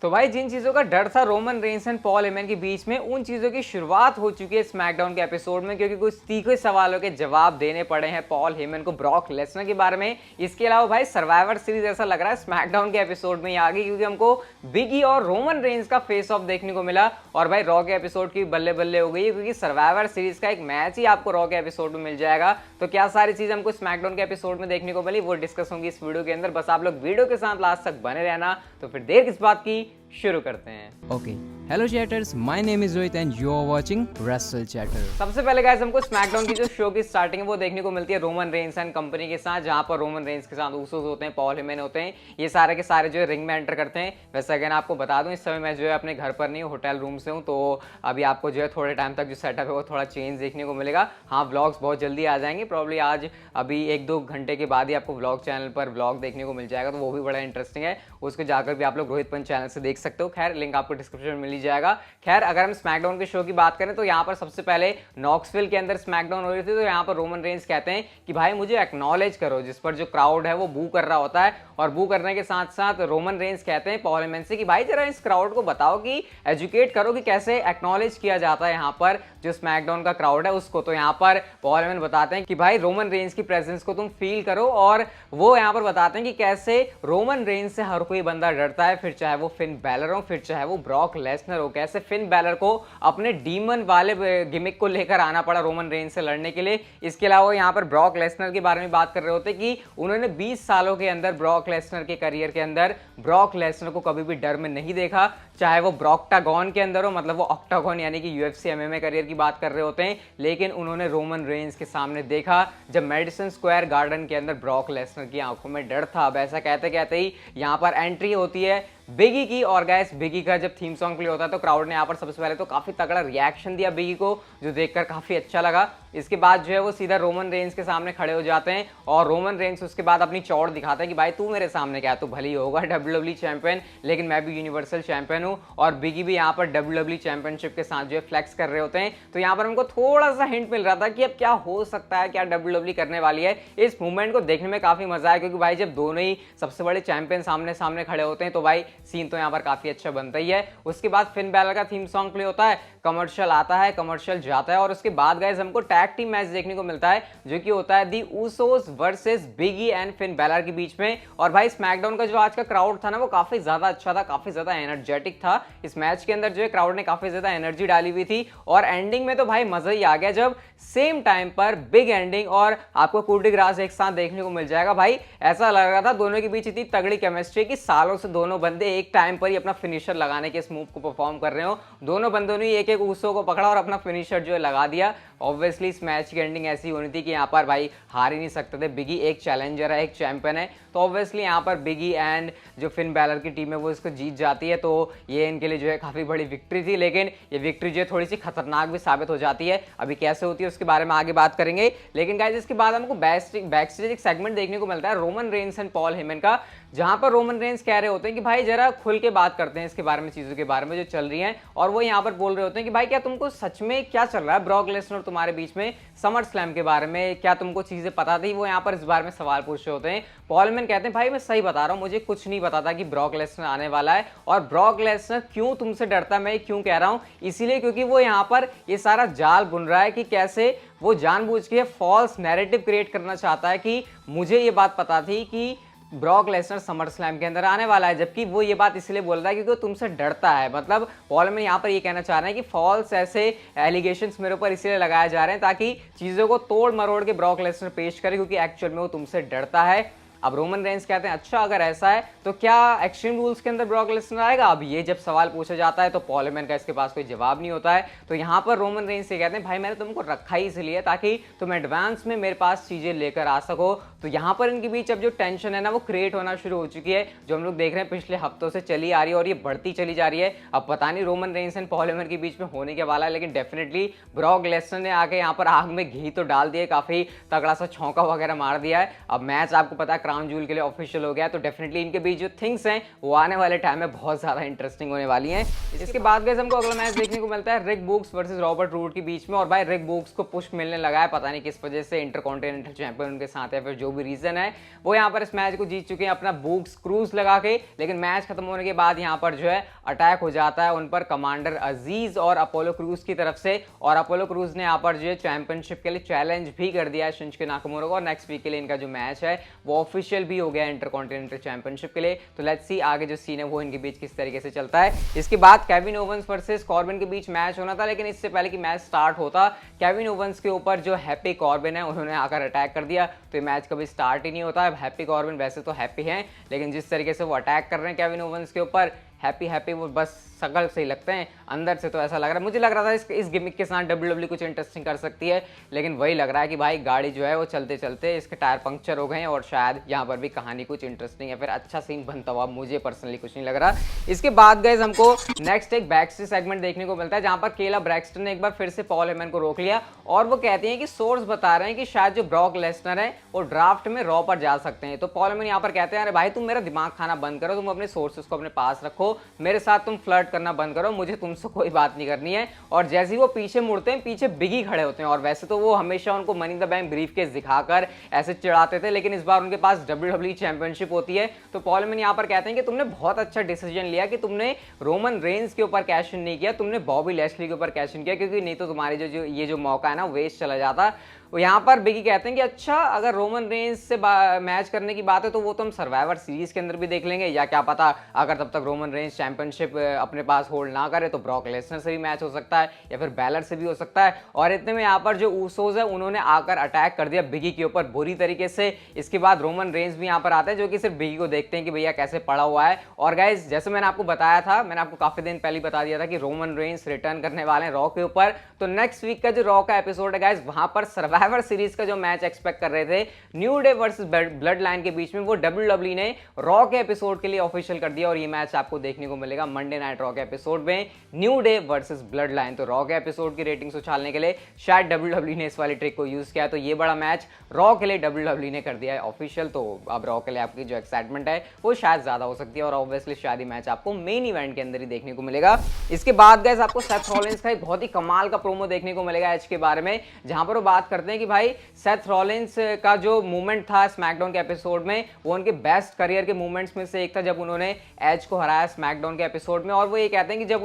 तो भाई जिन चीजों का डर था Roman Reigns and Paul Heyman के बीच में, उन चीजों की शुरुआत हो चुकी है स्मैकडाउन के एपिसोड में, क्योंकि कुछ तीखे सवालों के जवाब देने पड़े हैं पॉल हेमन को ब्रॉक लेसनर के बारे में। इसके अलावा भाई सर्वाइवर सीरीज ऐसा लग रहा है स्मैकडाउन के एपिसोड में ही आ गई, क्योंकि हमको बिगी और रोमन रेंस का फेस ऑफ देखने को मिला। और भाई रॉ के एपिसोड की बल्ले बल्ले हो गई है, क्योंकि सर्वाइवर सीरीज का एक मैच ही आपको रॉ के एपिसोड में मिल जाएगा। तो क्या सारी चीज हमको स्मैकडाउन के एपिसोड में देखने को मिली वो डिस्कस होंगी इस वीडियो के अंदर। बस आप लोग वीडियो के साथ लास्ट तक बने रहना। तो फिर देर किस बात की, शुरू करते हैं। Okay. Hello chatters, my name is Rohit and you are watching Wrestle Chatter. सबसे पहले गाइस हमको स्मैकडाउन की जो शो की स्टार्टिंग है वो देखने को मिलती है रोमन रेंस एंड कंपनी के साथ, जहां पर रोमन रेंस के साथ ऊसोस होते हैं, पॉल हेमन होते हैं, ये सारे के सारे जो है रिंग में एंटर करते हैं। वैसे अगर आपको बता दूं इस समय मैं जो है अपने घर पर नहीं हूँ, होटल रूम से हूँ, तो अभी आपको जो है थोड़े टाइम तक जो सेटअप है वो थोड़ा चेंज देखने को मिलेगा। हाँ, व्लॉग्स बहुत जल्दी आ जाएंगे, प्रॉब्ली आज अभी 1-2 घंटे के बाद ही आपको व्लॉग चैनल पर व्लॉग देखने को मिल जाएगा, तो वो भी बड़ा इंटरेस्टिंग है। उसको जाकर भी आप लोग रोहित पंच चैनल से देख सकते हो। खैर लिंक आपको डिस्क्रिप्शन में मिल ही जाएगा। खैर अगर हम स्मैकडाउन के शो की बात करें तो यहाँ पर सबसे पहले नॉक्सविल के अंदर स्मैकडाउन हो रही थी, तो यहाँ पर रोमन रेंस कहते हैं कि भाई मुझे एक्नॉलेज करो, जिस पर जो क्राउड है वो बू कर रहा होता है। और बू करने के साथ साथ रोमन रेंस कहते हैं पॉल हेमन से कि भाई जरा इस क्राउड को बताओ, कि एजुकेट करो कि कैसे एक्नॉलेज किया जाता है यहाँ पर जो स्मैकडाउन का क्राउड है उसको। तो यहाँ पर पॉल हेमन बताते हैं कि भाई रोमन रेंस की प्रेजेंस को तुम फील करो, और वो यहाँ पर बताते हैं कि कैसे रोमन रेंस से हर कोई बंदा डरता है, फिर चाहे वो फिन बैलर हो, फिर चाहे वो ब्रॉक लेसनर हो। कैसे फिन बैलर को अपने डीमन वाले गिमिक को लेकर आना पड़ा रोमन रेंस से लड़ने के लिए। इसके अलावा यहाँ पर ब्रॉक लेसनर के बारे में बात कर रहे होते कि उन्होंने 20 सालों के अंदर ब्रॉक लेसनर के करियर के अंदर ब्रॉक लेसनर को कभी भी डर में नहीं देखा, चाहे वो ब्रॉक्टागॉन के अंदर हो, मतलब वो ऑक्टागॉन यानी कि यूएफसी एमएमए करियर की बात कर रहे होते हैं, लेकिन उन्होंने रोमन रेंस के सामने देखा जब मेडिसन स्क्वायर गार्डन के अंदर ब्रॉक लेसनर की आंखों में डर था। अब ऐसा कहते कहते ही यहाँ पर एंट्री होती है बिगी की, और गाइस बिगी का जब थीम सॉन्ग प्ले होता है तो क्राउड ने यहाँ पर सबसे पहले तो काफी तगड़ा रिएक्शन दिया बिगी को, जो देखकर काफी अच्छा लगा। इसके बाद जो है वो सीधा रोमन रेंस के सामने खड़े हो जाते हैं, और रोमन रेंस उसके बाद अपनी चौड़ दिखाता है कि भाई तू मेरे सामने क्या, तू भली होगा डब्ल्यूडब्ल्यूई चैंपियन, लेकिन मैं भी यूनिवर्सल चैंपियन हूँ। और बिगी भी यहाँ पर डब्ल्यूडब्ल्यूई चैंपियनशिप के साथ जो है फ्लेक्स कर रहे होते हैं। तो यहाँ पर हमको थोड़ा सा हिंट मिल रहा था कि अब क्या हो सकता है, क्या डब्ल्यूडब्ल्यूई करने वाली है। इस मूवमेंट को देखने में काफी मजा आया, क्योंकि भाई जब दोनों ही सबसे बड़े चैंपियन सामने सामने खड़े होते हैं तो भाई सीन तो यहाँ पर काफी अच्छा बनता ही है। उसके बाद फिन बैलर का थीम सॉन्ग प्ले होता है, कमर्शियल आता है, कमर्शियल जाता है, और उसके बाद गाइस हमको टैग टीम मैच देखने को मिलता है, जो कि होता है the Usos versus Big E and Finn Balor के बीच में। और भाई स्मैकडाउन का जो आज का क्राउड था ना वो काफी ज्यादा अच्छा था, काफी ज्यादा एनर्जेटिक था। इस मैच के अंदर जो है क्राउड ने काफी ज्यादा एनर्जी डाली हुई थी, और एंडिंग में तो भाई मजा ही आ गया जब सेम टाइम पर बिग एंडिंग और आपको कूडी ग्रास एक साथ देखने को मिल जाएगा। भाई ऐसा लग रहा था दोनों के बीच इतनी तगड़ी केमिस्ट्री कि सालों से दोनों बंदे एक टाइम पर ही अपना फिनिशर लगाने के इस मूव को परफॉर्म कर रहे हो। दोनों बंदों ने एक एक ऊसो को पकड़ा और अपना फिनिशर जो है लगा दिया। ऑब्वियसली इस मैच की एंडिंग ऐसी होनी थी कि यहाँ पर भाई हार ही नहीं सकते थे। बिगी एक चैलेंजर है, एक चैंपियन है, तो ऑब्वियसली यहाँ पर बिगी एंड जो फिन बैलर की टीम है वो इसको जीत जाती है। तो ये इनके लिए जो है काफी बड़ी विक्ट्री थी, लेकिन ये विक्ट्री जो है थोड़ी सी खतरनाक भी साबित हो जाती है। अभी कैसे होती है उसके बारे में आगे बात करेंगे। लेकिन गाइस इसके बाद हमको बैकस्टेज एक सेगमेंट देखने को मिलता है Roman Reigns and Paul Heyman का, जहां पर रोमन रेंस कह रहे होते हैं कि भाई जरा खुल के बात करते हैं इसके बारे में, चीजों के बारे में जो चल रही हैं। और वो यहाँ पर बोल रहे होते हैं कि भाई क्या तुमको सच में क्या चल रहा है ब्रॉक लेसनर तुम्हारे बीच में समर स्लैम के बारे में, क्या तुमको चीजें पता थी। वो यहाँ पर इस बारे में सवाल पूछ रहे होते हैं। पॉल हेमन कहते हैं भाई मैं सही बता रहा हूँ, मुझे कुछ नहीं पता था कि ब्रॉक लेसनर आने वाला है, और ब्रॉक लेसनर क्यों तुमसे डरता है मैं क्यों कह रहा हूँ, इसीलिए क्योंकि वो यहाँ पर ये सारा जाल बुन रहा है कि कैसे वो जानबूझ के फॉल्स नैरेटिव क्रिएट करना चाहता है कि मुझे ये बात पता थी कि ब्रॉक लेसनर समर स्लैम के अंदर आने वाला है, जबकि वो ये बात इसलिए बोल रहा है क्योंकि वो तुमसे डरता है। मतलब पॉल हेमन यहाँ पर ये कहना चाह रहे हैं कि फॉल्स ऐसे एलिगेशंस मेरे ऊपर इसलिए लगाए जा रहे हैं ताकि चीजों को तोड़ मरोड़ के ब्रॉक लेसनर पेश करे, क्योंकि एक्चुअल में वो तुमसे डरता है। अब रोमन रेंस कहते हैं अच्छा अगर ऐसा है तो क्या एक्सट्रीम रूल्स के अंदर ब्रॉक लेसनर आएगा। अब ये जब सवाल पूछा जाता है तो पॉल हेमन का इसके पास कोई जवाब नहीं होता है। तो यहाँ पर रोमन रेंस से कहते हैं भाई मैंने तुमको रखा ही इसलिए ताकि तुम एडवांस में मेरे पास चीजें लेकर आ सको। तो यहाँ पर इनके बीच अब जो टेंशन है ना वो क्रिएट होना शुरू हो चुकी है, जो हम लोग देख रहे हैं पिछले हफ्तों से चली आ रही है और ये बढ़ती चली जा रही है। अब पता नहीं Roman Reigns and Paul Heyman के बीच में होने के वाला है, लेकिन डेफिनेटली ब्रॉक लेसनर ने आके यहाँ पर आग में घी तो डाल दिया, काफी तगड़ा सा छौंका वगैरह मार दिया है। अब मैच आपको पता है क्राउन जूल के लिए ऑफिशियल हो गया, तो डेफिनेटली इनके बीच जो थिंग्स हैं वो आने वाले टाइम में बहुत ज़्यादा इंटरेस्टिंग होने वाली हैं। इसके बाद गाइस हमको अगला मैच देखने को मिलता है रिक बुक्स वर्सेस रॉबर्ट रूड के बीच में। और भाई रिक बुक्स को पुश मिलने लगा है, पता नहीं किस वजह से, इंटरकॉन्टिनेंटल चैंपियन उनके साथ है, फिर जो भी रीजन है वो यहाँ पर इस मैच को जीत चुके हैं अपना बुक्स क्रूज लगा के। लेकिन मैच खत्म होने के बाद यहाँ पर जो है अटैक हो जाता है उन पर कमांडर अजीज और अपोलो क्रूज की तरफ से, और अपोलो क्रूज ने यहाँ पर जो है चैंपियनशिप के लिए चैलेंज भी कर दिया है शिंजुके नाकामोरा को, और नेक्स्ट वीक के लिए इनका जो मैच है वो ऑफिशियल भी हो गया है इंटरकॉन्टिनेंटल चैंपियनशिप के लिए। तो लेट्स सी आगे जो सीन है वो इनके बीच किस तरीके से चलता है। इसके बाद केविन ओवंस वर्सेस कॉर्बिन के बीच मैच होना था, लेकिन इससे पहले कि मैच स्टार्ट होता केविन ओवंस के ऊपर जो हैप्पी कॉर्बिन है उन्होंने आकर अटैक कर दिया। तो ये मैच कभी स्टार्ट ही नहीं होता है। हैप्पी कॉर्बिन वैसे तो हैप्पी हैं, लेकिन जिस तरीके से वो अटैक कर रहे हैं केविन ओवंस के ऊपर, हैप्पी वो बस शकल से ही लगते हैं, अंदर से तो ऐसा लग रहा है, मुझे लग रहा था इस गिमिक के साथ WWE कुछ इंटरेस्टिंग कर सकती है, लेकिन वही लग रहा है कि भाई गाड़ी जो है वो चलते चलते इसके टायर पंक्चर हो गए हैं और शायद यहाँ पर भी कहानी कुछ इंटरेस्टिंग है, फिर अच्छा सीन बनता हुआ मुझे पर्सनली कुछ नहीं लग रहा। इसके बाद गाइस हमको नेक्स्ट एक बैक स्टेज सेगमेंट देखने को मिलता है जहाँ पर केला ब्रैक्सटन ने एक बार फिर से पॉल हेमन को रोक लिया, और वो कहती हैं कि सोर्स बता रहे हैं कि शायद जो ब्रॉक लेसनर है वो ड्राफ्ट में रॉ पर जा सकते हैं। तो पॉल हेमन यहाँ पर कहते हैं अरे भाई तुम मेरा दिमाग खाना बंद करो, तुम अपने सोर्सेस को अपने पास रखो, मेरे साथ तुम फ्लर्ट करना बंद करो, मुझे तुमसे कोई बात नहीं करनी है। और जैसे ही वो पीछे मुड़ते हैं पीछे बिगी खड़े होते हैं, और वैसे तो वो हमेशा उनको money in the bank briefcase दिखाकर ऐसे चिढ़ाते थे, लेकिन इस बार उनके पास WWE चैंपियनशिप होती है। तो पॉल हेमन यहाँ पर कहते हैं कि तुमने बहुत अच्छा डिसीजन लिया कि तुमने रोमन रेंस के ऊपर कैश इन नहीं किया, तुमने बॉबी लैशली के ऊपर कैश इन किया, क्योंकि नहीं तो तुम्हारे जो ये जो मौका है ना वेस्ट चला जाता। यहाँ पर बिगी कहते हैं कि अच्छा अगर रोमन रेंस से मैच करने की बात है तो वो तो हम सर्वाइवर सीरीज के अंदर भी देख लेंगे, या क्या पता अगर तब तक रोमन रेंस चैंपियनशिप अपने पास होल्ड ना करे तो ब्रॉक लेसनर से भी मैच हो सकता है या फिर बैलर से भी हो सकता है। और इतने में यहाँ पर जो ऊसोज है उन्होंने आकर अटैक कर दिया बिगी के ऊपर बुरी तरीके से। इसके बाद रोमन रेंस भी यहाँ पर आते हैं जो कि सिर्फ बिगी को देखते हैं कि भैया कैसे पड़ा हुआ है। और गाइज जैसे मैंने आपको बताया था, मैंने आपको काफी दिन पहले बता दिया था कि रोमन रेंस रिटर्न करने वाले हैं रॉ के ऊपर, तो नेक्स्ट वीक का जो रॉ का एपिसोड है गाइज वहां पर सर्वाइवर सीरीज का जो मैच एक्सपेक्ट कर रहे थे new day versus blood line के बीच में, वो WWE ने रॉ के एपिसोड के लिए ऑफिशियल कर दिया, और ये मैच आपको देखने को मिलेगा मंडे नाइट रॉ के एपिसोड में, new day versus blood line. तो रॉ के एपिसोड की रेटिंग्स उछालने के लिए शायद WWE ने इस वाली ट्रिक को यूज किया, तो ये बड़ा मैच रॉ के लिए WWE ने कर दिया है ऑफिशियल। तो अब रॉ के लिए आपकी जो एक्साइटमेंट है वो शायद ज्यादा हो सकती है, और ऑब्वियसली शायद ये मैच आपको मेन इवेंट के अंदर ही देखने को मिलेगा। इसके बाद गाइस आपको सेथ रॉलिंस का एक बहुत ही कमाल का प्रोमो देखने को मिलेगा एज के बारे में, जहां पर वो बात करते हैं कि भाई सेथ रॉलिंस का जो मूवमेंट था स्मैकडाउन के एपिसोड में वो उनके बेस्ट करियर के मूवमेंट्स में से एक था, जब उन्होंने एज को हराया स्मैकडाउन के एपिसोड में। और वो ये कहते हैं कि जब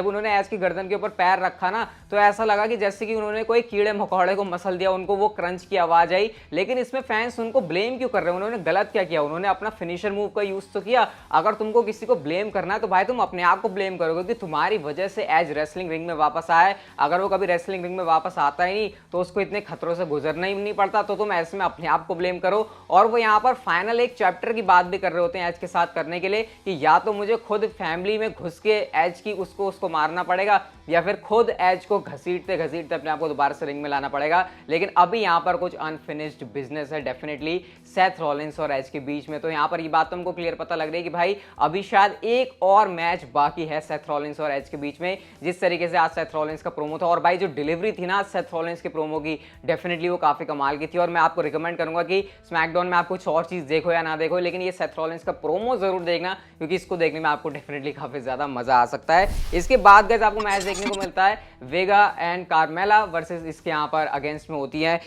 उन्होंने एज की गर्दन के ऊपर पैर रखा ना, तो ऐसा लगा कि जैसे कि उन्होंने कोई कीड़े मकोड़े को मसल दिया, उनको वो क्रंच की आवाज आई। लेकिन इसमें फैंस उनको ब्लेम क्यों कर रहे हैं? उन्होंने गलत क्या किया? उन्होंने अपना फिनिशर मूव का यूज तो किया। अगर तुमको किसी को ब्लेम करना है तो भाई तुम अपने आप को ब्लेम करोगे कि तुम्हारी वजह से एज रेसलिंग रिंग में वापस आया। अगर वो कभी रेसलिंग रिंग में वापस आता ही नहीं तो उसको इतने खतरों से गुजरना ही नहीं पड़ता, तो तुम ऐसे में अपने आप को ब्लेम करो। और वो यहाँ पर फाइनल एक चैप्टर की बात भी कर रहे होते हैं एज के साथ करने के लिए, कि या तो मुझे खुद फैमिली में घुस के एज की उसको मारना पड़ेगा, या फिर खुद एज को घसीटते घसीटते अपने आप को दोबारा से रिंग में लाना पड़ेगा। लेकिन अभी यहाँ पर कुछ अनफिनिश्ड बिजनेस है डेफिनेटली सेथ रॉलिंस और एज के बीच में। तो यहाँ पर ये बात तुमको क्लियर पता लग रही है कि भाई अभी शायद एक और मैच बाकी है सेथ रॉलिंस और एज के बीच में। जिस तरीके से आज सेथ रॉलिंस का प्रोमो था, और भाई जो डिलीवरी थी ना सेथ रॉलिंस के प्रोमो की, डेफिनेटली वो काफी कमाल की थी। और मैं आपको रिकमेंड करूंगा कि स्मैकडाउन में आप कुछ और चीज देखो या ना देखो, लेकिन ये सेथ रॉलिंस का प्रोमो जरूर देखना, क्योंकि इसको देखने में आपको डेफिनेटली काफी ज्यादा मजा आ सकता है। इसके बाद गाइस आपको मैच देखने को मिलता है वेगा एंड कार्मेला वर्सेस, इसके यहाँ पर अगेंस्ट में होती है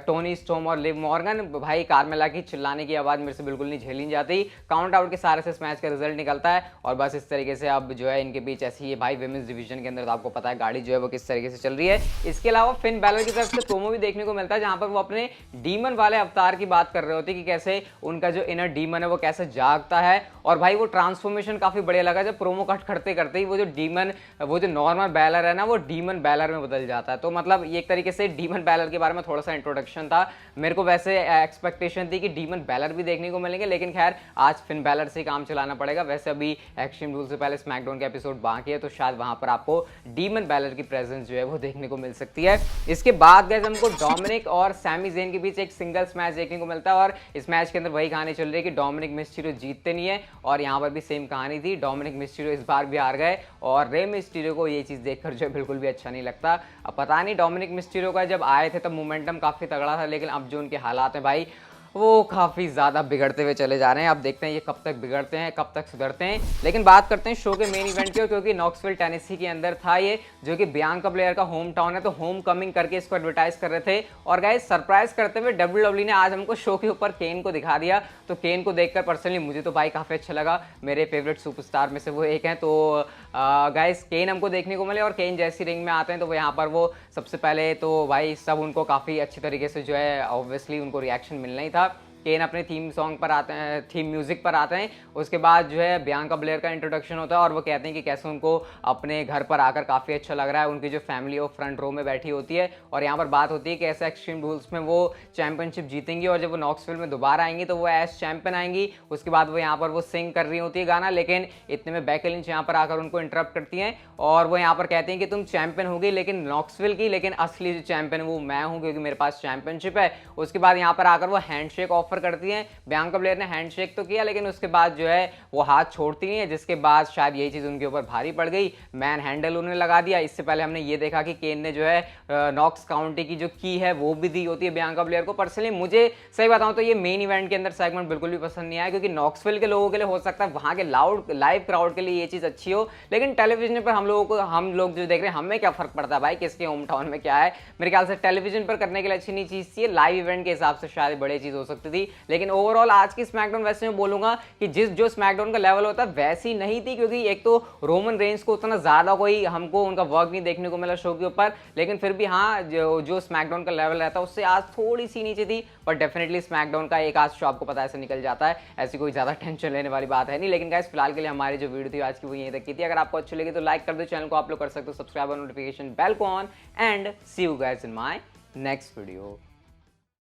टोनी स्टॉर्म और लिव मॉर्गन। भाई कार्मेला की चिल्लाने की आवाज मेरे से बिल्कुल नहीं झेली जाती। काउंट आउट के सारे से इस मैच का रिजल्ट निकलता है, और बस इस तरीके से अब जो है इनके बीच ऐसी है भाई विमेंस डिवीजन के अंदर, तो आपको पता है गाड़ी जो है वो किस तरीके से चल रही है। इसके अलावा फिन बैलर की तरफ से प्रोमो भी देखने को मिलता है, जहां पर वो अपने डीमन वाले अवतार की बात कर रहे होते हैं कि कैसे उनका जो इनर डीमन है वो कैसे जागता है। और भाई वो ट्रांसफॉर्मेशन काफी बढ़िया लगा जब प्रोमो कट करते ही वो जो नॉर्मल बैलर है ना वो डीमन बैलर में बदल जाता है। तो मतलब ये एक तरीके से डीमन बैलर के बारे में थोड़ा सा इंट्रोडक्शन था। मेरे को वैसे एक्सपेक्टेशन थी कि डीमन बैलर भी देखने को मिलेंगे, लेकिन खैर आज फिन बैलर से काम चलाना पड़ेगा। वैसे अभी एक्सट्रीम रूल से पहले स्मैकडाउन का एपिसोड बाकी है, तो शायद वहां पर आपको डीमन बैलर की प्रेजेंस जो है वो देखने को मिल सकती है। इसके बाद गाइस हमको डोमिनिक और सैमी ज़ेन के बीच एक सिंगल्स मैच देखने को मिलता है, और इस मैच के अंदर वही कहानी चल रही है कि डोमिनिक मिस्टीरियो जीतते नहीं है, और यहाँ पर भी सेम कहानी थी। डोमिनिक मिस्टीरियो इस बार भी हार गए, और रे मिस्टीरियो को ये चीज़ देखकर जो बिल्कुल भी अच्छा नहीं लगता। अब पता नहीं डोमिनिक मिस्टीरियो का जब आए थे तब मोमेंटम काफ़ी तगड़ा था, लेकिन अब जो उनके हालात हैं भाई वो काफ़ी ज़्यादा बिगड़ते हुए चले जा रहे हैं। अब देखते हैं ये कब तक बिगड़ते हैं, कब तक सुधरते हैं। लेकिन बात करते हैं शो के मेन इवेंट की, क्योंकि नॉक्सविल टेनेसी के अंदर था ये, जो कि बियांका ब्लेयर का होम टाउन है, तो होम कमिंग करके इसको एडवर्टाइज कर रहे थे। और गाइस सरप्राइज करते हुए WWE ने आज हमको शो के ऊपर केन को दिखा दिया। तो केन को देखकर पर्सनली मुझे तो भाई काफ़ी अच्छा लगा, मेरे फेवरेट सुपरस्टार में से वो एक हैं। तो गाइस केन हमको देखने को मिले, और केन जैसी रिंग में आते हैं तो वो यहाँ पर वो सबसे पहले तो भाई सब उनको काफ़ी अच्छी तरीके से जो है ऑब्वियसली उनको रिएक्शन मिलना ही था। केन अपने थीम सॉन्ग पर आते हैं, थीम म्यूजिक पर आते हैं। उसके बाद जो है बियांका ब्लेयर का इंट्रोडक्शन होता है, और वो कहते हैं कि कैसे उनको अपने घर पर आकर काफ़ी अच्छा लग रहा है। उनकी जो फैमिली वो फ्रंट रो में बैठी होती है, और यहाँ पर बात होती है कि ऐसे एक्सट्रीम रूल्स में वो चैंपियनशिप जीतेंगी, और जब वो नॉक्सविल में दोबारा आएंगी तो वो एज चैंपियन आएंगी। उसके बाद वो यहाँ पर वो सिंग कर रही होती है गाना, लेकिन इतने में बेकी लिंच यहाँ पर आकर उनको इंटरप्ट करती हैं, और वो यहाँ पर कहती हैं कि तुम चैंपियन होगी लेकिन नॉक्सविल की, लेकिन असली जो चैंपियन वो मैं हूँ, क्योंकि मेरे पास चैंपियनशिप है। उसके बाद यहाँ पर आकर वो हैंडशेक ऑफर करती हैं। बियांका ब्लेयर ने हैंडशेक तो किया, लेकिन उसके बाद जो है वो हाथ छोड़ती नहीं है, जिसके बाद शायद यही चीज़ उनके ऊपर भारी पड़ गई। मैन हैंडल उन्हें लगा दिया। इससे पहले हमने ये देखा कि केन ने जो है नॉक्स काउंटी की जो की है वो भी दी होती है बियांका ब्लेयर को। पर्सनली मुझे सही बताऊं तो ये मेन इवेंट के अंदर सेगमेंट बिल्कुल भी पसंद नहीं आया, क्योंकि नॉक्सविल के लोगों के लिए हो सकता है वहाँ के लाइव क्राउड के लिए ये चीज़ अच्छी हो, लेकिन टेलीविजन पर हम लोग जो देख रहे हैं हमें क्या फर्क पड़ता है भाई किसके होम टाउन में क्या है। मेरे ख्याल से टेलीविजन पर करने के लिए अच्छी नहीं चीज़ थी, लाइव इवेंट के हिसाब से शायद बड़ी चीज़ हो सकती थी। लेकिन ओवरऑल आज की स्मैकडाउन वैसे मैं बोलूंगा कि जो स्मैकडाउन का लेवल होता है वैसी नहीं थी, क्योंकि एक तो रोमन रेंस को उतना ज्यादा कोई हमको उनका वर्क नहीं देखने को मिला शो के ऊपर, लेकिन फिर भी हाँ जो स्मैकडाउन का लेवल रहता है उससे आज थोड़ी सी नीचे थी। पर डेफिनेटली स्मैकडाउन का एक आज शो आपको पता है ऐसे निकल जाता है, ऐसी कोई ज्यादा टेंशन लेने वाली बात है नहीं। लेकिन गाइस फिलहाल के लिए हमारी जो वीडियो थी आज की वो यहीं तक की थी। अगर आपको अच्छी लगी तो लाइक कर दो, चैनल को आप लोग कर सकते हो सब्सक्राइब और नोटिफिकेशन बेल को on, and see you guys in my next video.